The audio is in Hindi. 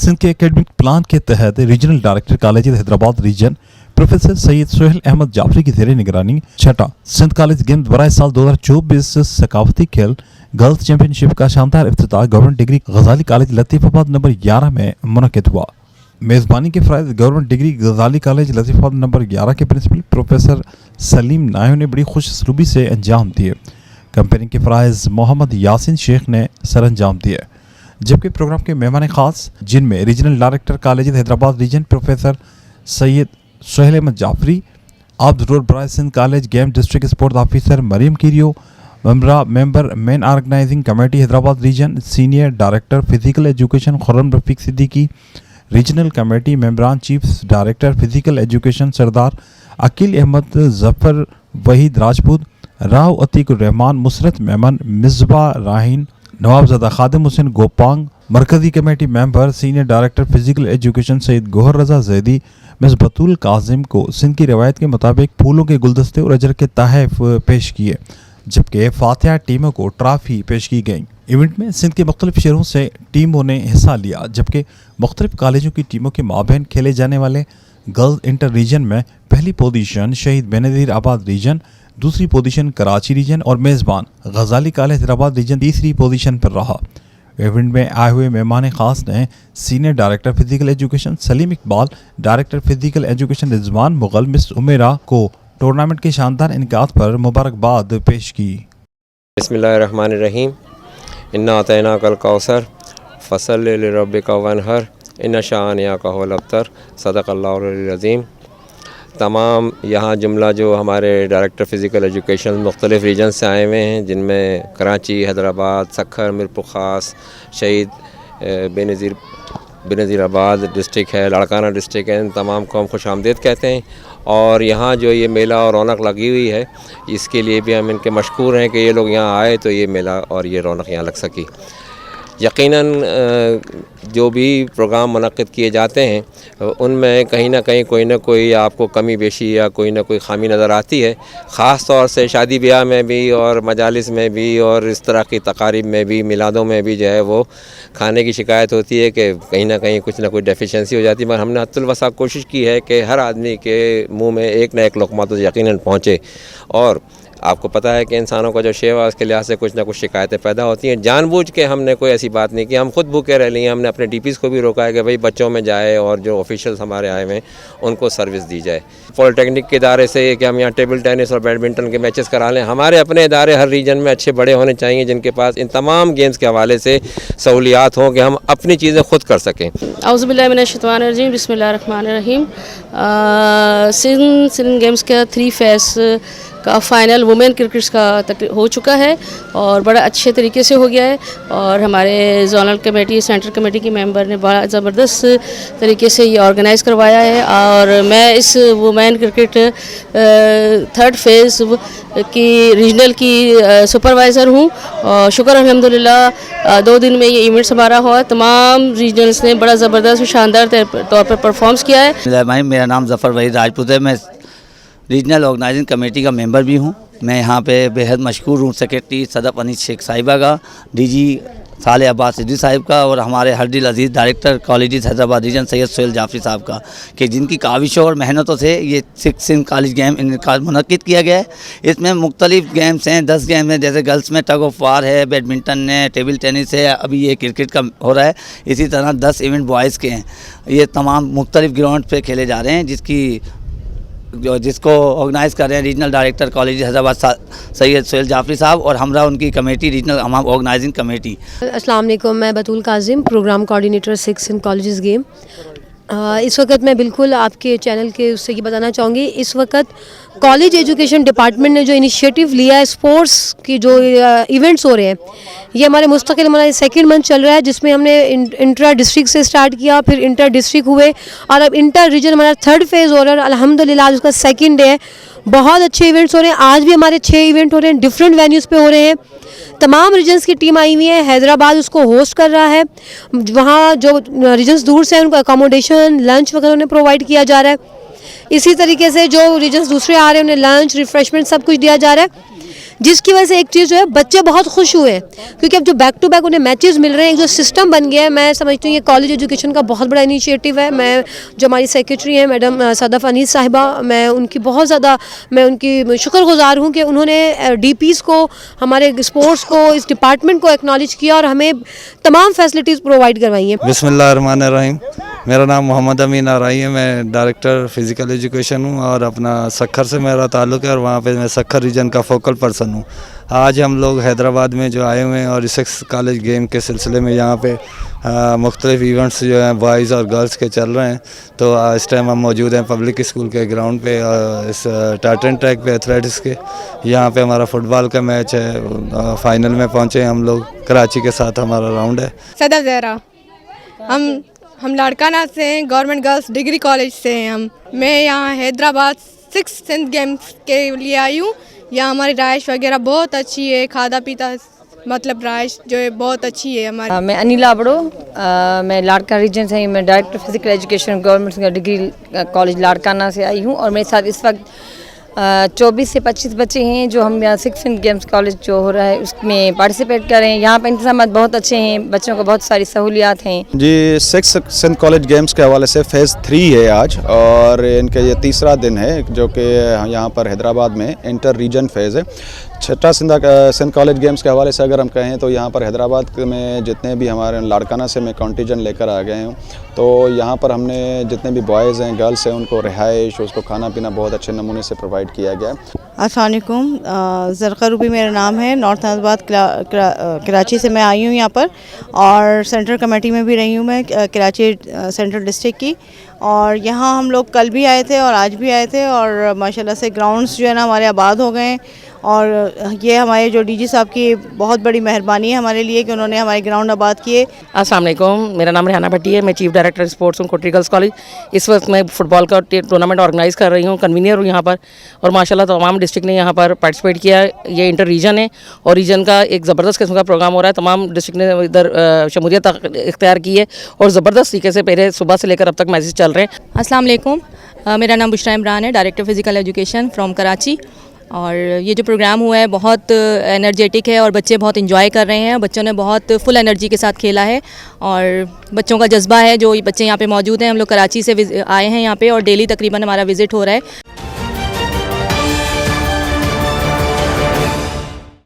सिंध के एकेडमिक प्लान के तहत regional director college Hyderabad region professor Syed Sohail Ahmad Jafri की जेर निगरानी छठा सिंध कॉलेज गेम्स बराए साल 2024 सकाफती खेल गर्ल्स चैंपियनशिप का शानदार इफ्तिताह गवर्नमेंट डिग्री गजाली कॉलेज लतीफाबाद नंबर 11 में मुनक्किद हुआ। मेज़बानी के फ़राइज़ गवर्नमेंट डिग्री गजाली कॉलेज लतीफाबाद नंबर 11 के प्रिंसिपल प्रोफेसर सलीम नायो ने बड़ी खुश सलूबी से अंजाम दिए। कंपेयरिंग के फ़राइज़ मोहम्मद यासिन शेख ने सर अंजाम दिए, जबकि प्रोग्राम के मेहमान खास जिनमें regional director college Hyderabad region professor Syed Sohail Ahmad Jafri, आब्द रोड बराए Sindh college game district sports officer Mariam कीरियो, member main organising committee Hyderabad region senior director physical education Khurram Rafiq Siddiqui, regional committee मेंबरान chief director physical education Sardar Aqeel Ahmed Zafar Waheed Rajput, Rao Atiqur Rehman Musarrat Memon Misbah Raheen, Nawabzada Khadim Hussain Gopang, मरकजी committee member senior director physical education Saeed Gohar रजा जैदी, मिस बतूल काजिम को सिंध की रवायत के मुताबिक फूलों के गुलदस्ते और अजर के तहफ पेश किए, जबकि फातिहा टीमों को ट्रॉफी पेश की गई। इवेंट में सिंध के मुख्तलिफ शहरों से टीमों ने हिस्सा लिया, जबकि मुख्तलिफ कॉलेजों की टीमों के माबैन खेले जाने वाले गर्ल्स इंटर रीजन में पहली पोजीशन शहीद बेनज़ीर आबाद रीजन, दूसरी पोजीशन कराची रीजन और मेज़बान गजाली कॉलेज हैदराबाद रीजन तीसरी पोजीशन पर रहा। इवेंट में आए हुए मेहमान खास ने senior director physical education Salim Iqbal, director physical education Rizwan Mughal, miss Umera को टूर्नामेंट के शानदार इनकात पर मुबारकबाद पेश की। बिस्मिल्लाहिर्रहमानिर्रहीम, इन्ना अतैना कल कौसर फसल लिरब्बिका वनहर इन्ना शानियाका हुवल अब्तर सदक़ल्लाहुल अज़ीम। तमाम यहाँ जुमला जो हमारे डायरेक्टर फ़िज़िकल एजुकेशन मुख्तलिफ़ रीजन से आए हुए हैं, जिनमें कराची, हैदराबाद, सखर, मीरपुर ख़ास, शहीद बेनज़ीर आबाद डिस्ट्रिक्ट है, लाड़काना डिस्ट्रिक्ट है, इन तमाम को हम खुश आमदीद कहते हैं। और यहाँ जो ये मेला और रौनक लगी हुई है, इसके लिए भी हम इनके मशकूर हैं कि ये लोग यहाँ आए तो ये मेला और ये रौनक यहाँ लग सकी। यकीनन जो भी प्रोग्राम मुनक़्क़िद किए जाते हैं उनमें कहीं ना कहीं कोई ना कोई आपको कमी बेशी या कोई ना कोई ख़ामी नज़र आती है। ख़ास तौर से शादी ब्याह में भी और मजालिस में भी और इस तरह की तकारीब में भी, मिलादों में भी जो है वो खाने की शिकायत होती है कि कहीं ना कहीं कुछ ना कुछ डेफिशिएंसी हो जाती है। मगर हमने हद्दुल वसा कोशिश की है कि हर आदमी के मुँह में एक ना एक लुक़मा तो यकीनन पहुँचे। और आपको पता है कि इंसानों का जो शेवा उसके लिहाज से कुछ ना कुछ शिकायतें पैदा होती हैं। जानबूझ के हमने कोई ऐसी बात नहीं की, हम खुद भूखे रह लिए। हमने अपने डीपीज़ को भी रोका है कि भाई बच्चों में जाए और जो ऑफिशियल्स हमारे आए हुए हैं उनको सर्विस दी जाए। पॉलिटेक्निक के इदारे से कि हम यहाँ टेबल टेनिस और बैडमिंटन के मैचेस करा लें। हमारे अपने इदारे हर रीजन में अच्छे बड़े होने चाहिए जिनके पास इन तमाम गेम्स के हवाले से सहूलियात हों कि हम अपनी चीज़ें खुद कर सकें। औज़ुबिल्लाहि मिनश्शैतानिर्रजीम, बिस्मिल्लाहिर्रहमानिर्रहीम। सिंध गेम्स का 3 फेस का फ़ाइनल वुमेन क्रिकेट का हो चुका है और बड़ा अच्छे तरीके से हो गया है। और हमारे जोनल कमेटी, सेंट्रल कमेटी के मेंबर ने बड़ा ज़बरदस्त तरीके से ये ऑर्गेनाइज़ करवाया है। और मैं इस वुमेन क्रिकेट 3rd फेज़ की रीजनल की सुपरवाइज़र हूँ और शुक्र अल्हम्दुलिल्लाह 2 दिन में ये इवेंट्स हमारा हुआ। तमाम रीजनल्स ने बड़ा ज़बरदस्त शानदार तौर पर परफॉर्म्स किया है। मेरा नाम जफ़र वहीद राजपूत है, मैं रीजनल ऑर्गेनाइजिंग कमेटी का मेंबर भी हूं। मैं यहाँ पे बेहद मशहूर हूँ सेक्रेटरी सदफ़ अनीस शेख साहिबा का, डीजी साले अब्बास सिद्दीकी साहिब का और हमारे हरदिल अजीज़ director college Hyderabad region Syed Sohail Jafri Sahab का, कि जिनकी काविशों और मेहनतों से ये सिंध कॉलेज गेम मुनक़्क़िद किया गया है। इसमें मुख्तलिफ़ गेम्स हैं, 10 गेम हैं, जैसे गर्ल्स में टग ऑफ वार है, बैडमिंटन है, टेबल टेनिस है, अभी ये क्रिकेट का हो रहा है। इसी तरह 10 इवेंट बॉयज़ के हैं। ये तमाम मुख्तलिफ़ ग्राउंड पर खेले जा रहे हैं, जिसको ऑर्गेनाइज़ कर रहे हैं regional director college Hyderabad Syed Sohail Jafri साहब और हमरा उनकी कमेटी रीजनल ऑर्गेनाइजिंग कमेटी। अस्सलाम वालेकुम, मैं बतूल काजिम, प्रोग्राम कोऑर्डिनेटर 6 इन कॉलेजेस गेम। इस वक्त मैं बिल्कुल आपके चैनल के उससे ये बताना चाहूँगी, इस वक्त कॉलेज एजुकेशन डिपार्टमेंट ने जो इनिशिएटिव लिया है, स्पोर्ट्स की जो इवेंट्स हो रहे हैं, ये हमारे मुस्तकिल हमारा 2nd मंथ चल रहा है, जिसमें हमने इंटर डिस्ट्रिक्ट से स्टार्ट किया, फिर इंटर डिस्ट्रिक्ट हुए और अब इंटर रीजन हमारा 3rd फेज़ हो रहा है। अल्हम्दुलिल्लाह आज उसका 2nd डे है। बहुत अच्छे इवेंट्स हो रहे हैं। आज भी हमारे 6 इवेंट हो रहे हैं, डिफरेंट वेन्यूज़ पे हो रहे हैं। तमाम रीजन्स की टीम आई हुई है। हैदराबाद उसको होस्ट कर रहा है। वहाँ जो रीजन्स दूर से हैं उनको अकोमोडेशन, लंच वगैरह उन्हें प्रोवाइड किया जा रहा है। इसी तरीके से जो रीजन्स दूसरे आ रहे हैं उन्हें लंच, रिफ्रेशमेंट सब कुछ दिया जा रहा है। जिसकी वजह से एक चीज़ जो है बच्चे बहुत खुश हुए हैं, क्योंकि अब जो बैक टू बैक उन्हें मैचेस मिल रहे हैं, एक जो सिस्टम बन गया है, मैं समझती हूँ ये कॉलेज एजुकेशन का बहुत बड़ा इनिशिएटिव है। मैं जो हमारी सेक्रेटरी हैं मैडम सदफ अनीस साहिबा, मैं उनकी बहुत ज़्यादा मैं उनकी शुक्रगुजार हूँ कि उन्होंने डीपीज़ को, हमारे स्पोर्ट्स को, इस डिपार्टमेंट को एक्नॉलेज किया और हमें तमाम फैसिलिटीज़ प्रोवाइड करवाई हैं। बिस्मिल्लाहिर्रहमानिर्रहीम। मेरा नाम मोहम्मद अमीन आराई है, मैं डायरेक्टर फ़िज़िकल एजुकेशन हूँ और अपना सक्खर से मेरा ताल्लुक़ है और वहाँ पे मैं सक्खर रीजन का फोकल पर्सन हूँ। आज हम लोग हैदराबाद में जो आए हुए हैं और इसेक्स कॉलेज गेम के सिलसिले में यहाँ पे मुख्तलिफ इवेंट्स जो हैं बॉयज़ और गर्ल्स के चल रहे हैं। तो इस टाइम हम मौजूद हैं पब्लिक स्कूल के ग्राउंड पे, इस टार्टन ट्रैक पे एथलेटिक्स के। यहाँ पे हमारा फुटबॉल का मैच है, फाइनल में पहुँचे हम लोग, कराची के साथ हमारा राउंड है। सदफ ज़हरा, हम लाड़काना से हैं, गवर्नमेंट गर्ल्स डिग्री कॉलेज से हैं। मैं यहाँ हैदराबाद 6 सिंध गेम्स के लिए आई हूँ। यहाँ हमारी राइश वगैरह बहुत अच्छी है, खादा पीता मतलब राइश जो है बहुत अच्छी है हमारी। मैं अनिला बड़ो, मैं लाड़का रीजन से, मैं director physical education government degree college Larkana से आई हूँ और मेरे साथ इस वक्त 24 से 25 बच्चे हैं जो हम यहाँ 6 सिंध गेम्स कॉलेज जो हो रहा है उसमें पार्टिसिपेट कर रहे हैं। यहाँ पर इंतजाम बहुत अच्छे हैं, बच्चों को बहुत सारी सहूलियात हैं। जी, 6 सिंध कॉलेज गेम्स के हवाले से फ़ेज़ 3 है आज और इनका ये तीसरा दिन है जो कि यहाँ पर हैदराबाद में इंटर रीजन फेज़ है। छठा सिंध कॉलेज गेम्स के हवाले से अगर हम कहें तो यहाँ पर हैदराबाद में जितने भी हमारे लाड़काना से मैं कॉन्टीजेंट लेकर आ गए हूँ, तो यहाँ पर हमने जितने भी बॉयज़ हैं गर्ल्स हैं उनको रिहाइश, उसको खाना पीना बहुत अच्छे नमूने से प्रोवाइड किया गया। अस्सलाम वालेकुम, ज़रक़ा रूबी मेरा नाम है। नॉर्थ हैदराबाद कराची से मैं आई हूँ यहाँ पर और सेंट्रल कमेटी में भी रही हूँ मैं कराची सेंट्रल डिस्ट्रिक्ट की। और यहाँ हम लोग कल भी आए थे और आज भी आए थे और माशाल्लाह से ग्राउंड्स जो है ना हमारे आबाद हो गए हैं और ये हमारे जो डीजी साहब की बहुत बड़ी मेहरबानी है हमारे लिए कि उन्होंने हमारे ग्राउंड आबाद किए। अस्सलाम वालेकुम, मेरा नाम रेहाना भट्टी है, मैं चीफ डायरेक्टर स्पोर्ट्स हूँ कोटरी गर्ल्स कॉलेज। इस वक्त मैं फुटबॉल का टूर्नामेंट ऑर्गेनाइज़ कर रही हूँ, कन्वीनियर हूँ यहाँ पर और माशाल्लाह तमाम डिस्ट्रिक्ट ने यहाँ पर पार्टिसिपेट किया। ये इंटर रीजन है और रीजन का एक ज़बरदस्त किस्म का प्रोग्राम हो रहा है। तमाम डिस्ट्रिक्ट ने इधर शमूलियत इख्तियार की है और ज़बरदस्त तरीके से पहले सुबह से लेकर अब तक मैचेस चल रहे हैं। अस्सलाम वालेकुम, मेरा नाम बुशरा इमरान है, director physical education from Karachi. और ये जो प्रोग्राम हुआ है बहुत एनर्जेटिक है और बच्चे बहुत एंजॉय कर रहे हैं। बच्चों ने बहुत फुल एनर्जी के साथ खेला है और बच्चों का जज्बा है जो बच्चे यहाँ पे मौजूद हैं। हम लोग कराची से आए हैं यहाँ पे और डेली तकरीबन हमारा विज़िट हो रहा है।